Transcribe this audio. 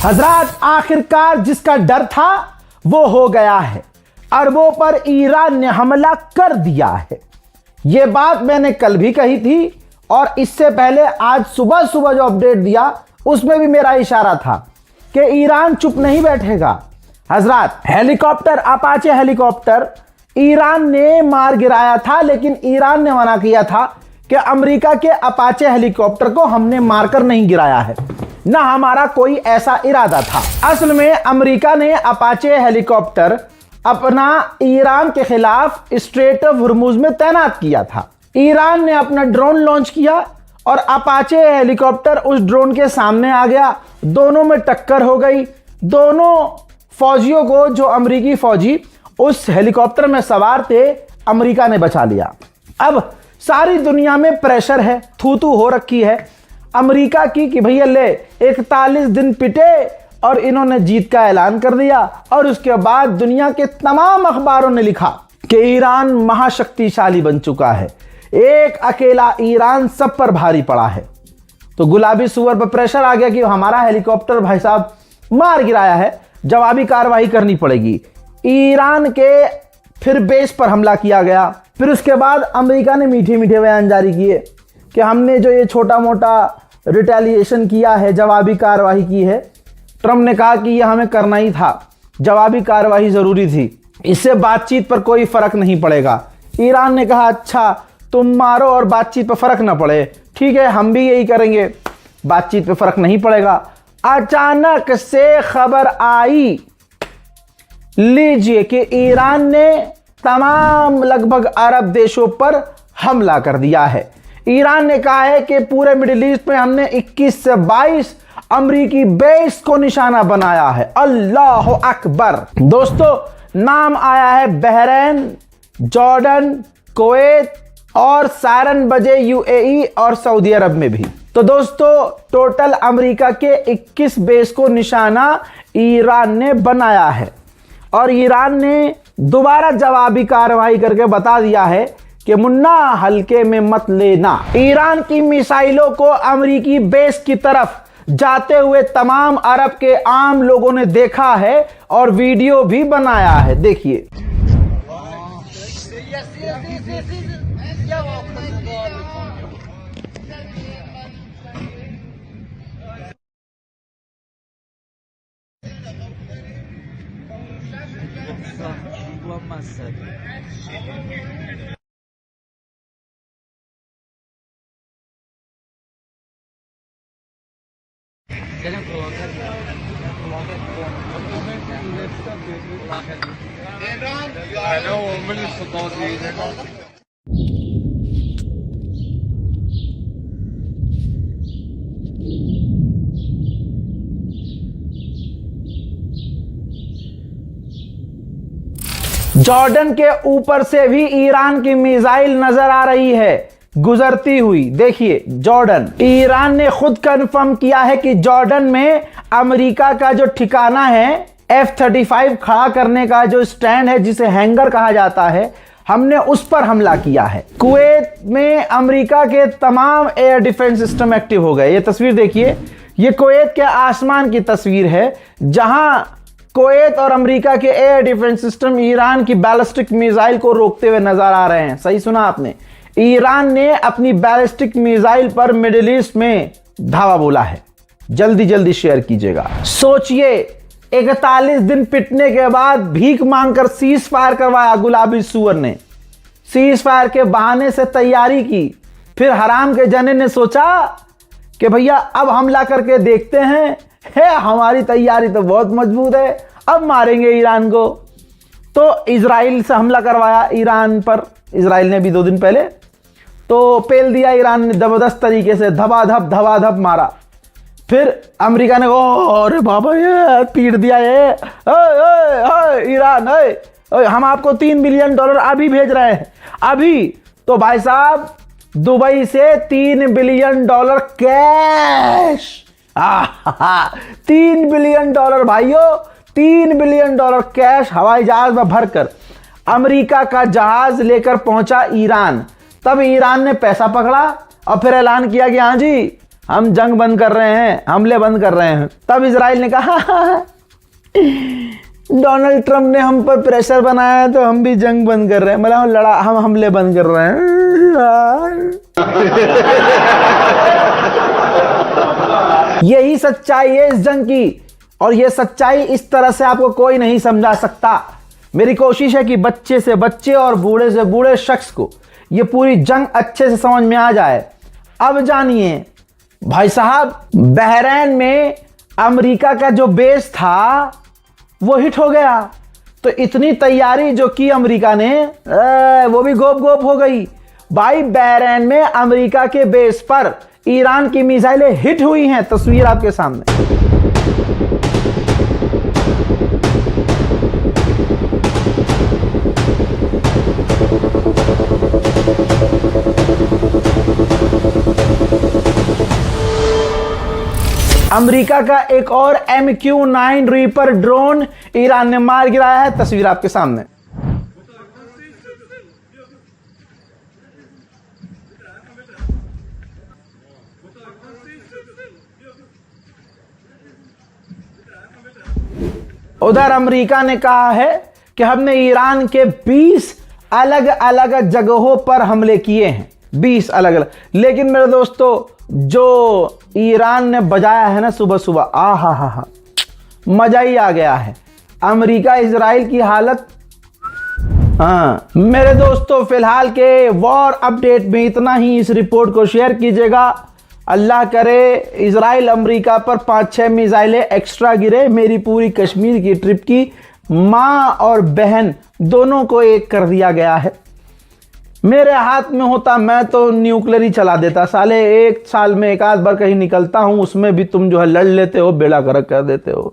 हजरात, आखिरकार जिसका डर था वो हो गया है। अरबों पर ईरान ने हमला कर दिया है। यह बात मैंने कल भी कही थी और इससे पहले आज सुबह सुबह जो अपडेट दिया उसमें भी मेरा इशारा था कि ईरान चुप नहीं बैठेगा। हजरात, हेलीकॉप्टर, अपाचे हेलीकॉप्टर ईरान ने मार गिराया था, लेकिन ईरान ने मना किया था कि अमेरिका के अपाचे हेलीकॉप्टर को हमने मारकर नहीं गिराया है, ना हमारा कोई ऐसा इरादा था। असल में अमेरिका ने अपाचे हेलीकॉप्टर अपना ईरान के खिलाफ स्ट्रेट ऑफ हुर्मुज में तैनात किया था। ईरान ने अपना ड्रोन लॉन्च किया और अपाचे हेलीकॉप्टर उस ड्रोन के सामने आ गया। दोनों में टक्कर हो गई। दोनों फौजियों को, जो अमेरिकी फौजी उस हेलीकॉप्टर में सवार थे, अमेरिका ने बचा लिया। अब सारी दुनिया में प्रेशर है, थू थू हो रखी है अमेरिका की कि भैया ले 41 दिन पिटे और इन्होंने जीत का ऐलान कर दिया। और उसके बाद दुनिया के तमाम अखबारों ने लिखा कि ईरान महाशक्तिशाली बन चुका है, एक अकेला ईरान सब पर भारी पड़ा है। तो गुलाबी सुअर पर प्रेशर आ गया कि हमारा हेलीकॉप्टर भाई साहब मार गिराया है, जवाबी कार्रवाई करनी पड़ेगी। ईरान के फिर बेस पर हमला किया गया। फिर उसके बाद अमेरिका ने मीठे मीठे बयान जारी किए कि हमने जो ये छोटा मोटा रिटेलिएशन किया है, जवाबी कार्रवाई की है। ट्रंप ने कहा कि यह हमें करना ही था, जवाबी कार्रवाई जरूरी थी, इससे बातचीत पर कोई फर्क नहीं पड़ेगा। ईरान ने कहा अच्छा तुम मारो और बातचीत पर फर्क ना पड़े, ठीक है हम भी यही करेंगे, बातचीत पर फर्क नहीं पड़ेगा। अचानक से खबर आई, लीजिए, कि ईरान ने तमाम लगभग अरब देशों पर हमला कर दिया है। ईरान ने कहा है कि पूरे मिडिल ईस्ट में हमने 21 से 22 अमेरिकी बेस को निशाना बनाया है। अल्लाह अकबर। दोस्तों, नाम आया है बहरीन, जॉर्डन, कुवैत और सारन बजे यूएई और सऊदी अरब में भी। तो दोस्तों, टोटल अमेरिका के 21 बेस को निशाना ईरान ने बनाया है और ईरान ने दोबारा जवाबी कार्रवाई करके बता दिया है कि मुन्ना हल्के में मत लेना। ईरान की मिसाइलों को अमेरिकी बेस की तरफ जाते हुए तमाम अरब के आम लोगों ने देखा है और वीडियो भी बनाया है। देखिए, जॉर्डन के ऊपर से भी ईरान की मिसाइल नजर आ रही है गुजरती हुई। देखिए, जॉर्डन, ईरान ने खुद कंफर्म किया है कि जॉर्डन में अमेरिका का जो ठिकाना है, F-35 खड़ा करने का जो स्टैंड है, जिसे हैंगर कहा जाता है, हमने उस पर हमला किया है। कुवैत में अमेरिका के तमाम एयर डिफेंस सिस्टम एक्टिव हो गए। ये तस्वीर देखिए, ये कुवैत के आसमान की तस्वीर है, जहां कुवैत और अमेरिका के एयर डिफेंस सिस्टम ईरान की बैलिस्टिक मिसाइल को रोकते हुए नजर आ रहे हैं। सही सुना आपने, ईरान ने अपनी बैलिस्टिक मिसाइल पर मिडिल ईस्ट में धावा बोला है। जल्दी जल्दी शेयर कीजिएगा। सोचिए, 41 दिन पिटने के बाद भीख मांगकर सीज फायर करवाया गुलाबी सुअर ने। सीज फायर के बहाने से तैयारी की, फिर हराम के जने ने सोचा कि भैया अब हमला करके देखते हैं, हमारी तैयारी तो बहुत मजबूत है, अब मारेंगे ईरान को। तो इजराइल से हमला करवाया ईरान पर, इजराइल ने भी 2 दिन पहले, तो पेल दिया ईरान ने जबरदस्त तरीके से, धबाधप मारा। फिर अमेरिका ने अरे बाबा ये पीट दिया ये, ईरान हम आपको $3 बिलियन अभी भेज रहे हैं, अभी। तो भाई साहब, दुबई से $3 बिलियन कैश, 3 बिलियन भाइयों, $3 बिलियन कैश हवाई जहाज में भरकर अमेरिका का जहाज लेकर पहुंचा ईरान। तब ईरान ने पैसा पकड़ा और फिर ऐलान किया कि हाँ जी, हम जंग बंद कर रहे हैं, हमले बंद कर रहे हैं। तब इजराइल ने कहा डोनाल्ड ट्रंप ने हम पर प्रेशर बनाया तो हम भी जंग बंद कर रहे हैं, मतलब हम हमले बंद कर रहे हैं। यही सच्चाई है इस जंग की, और यह सच्चाई इस तरह से आपको कोई नहीं समझा सकता। मेरी कोशिश है कि बच्चे से बच्चे और बूढ़े से बूढ़े शख्स को यह पूरी जंग अच्छे से समझ में आ जाए। अब जानिए भाई साहब, बहरीन में अमेरिका का जो बेस था वो हिट हो गया, तो इतनी तैयारी जो की अमेरिका ने वो भी गोप गोप हो गई। भाई बहरीन में अमेरिका के बेस पर ईरान की मिसाइलें हिट हुई हैं, तस्वीर आपके सामने। अमेरिका का एक और MQ-9 रीपर ड्रोन ईरान ने मार गिराया है, तस्वीर आपके सामने। उधर अमेरिका ने कहा है कि हमने ईरान के 20 अलग अलग जगहों पर हमले किए हैं, 20 अलग अलग। लेकिन मेरे दोस्तों, जो ईरान ने बजाया है ना सुबह सुबह, हा, मजा ही आ गया है। अमेरिका इजराइल की हालत, हाँ मेरे दोस्तों, फिलहाल के वॉर अपडेट में इतना ही। इस रिपोर्ट को शेयर कीजिएगा। अल्लाह करे इजराइल अमेरिका पर 5-6 मिसाइलें एक्स्ट्रा गिरे। मेरी पूरी कश्मीर की ट्रिप की माँ और बहन दोनों को एक कर दिया गया है। मेरे हाथ में होता मैं तो न्यूक्लियर ही चला देता साले। एक साल में एक आध बार कहीं निकलता हूं, उसमें भी तुम जो है लड़ लेते हो, बेड़ा गर्क कर देते हो।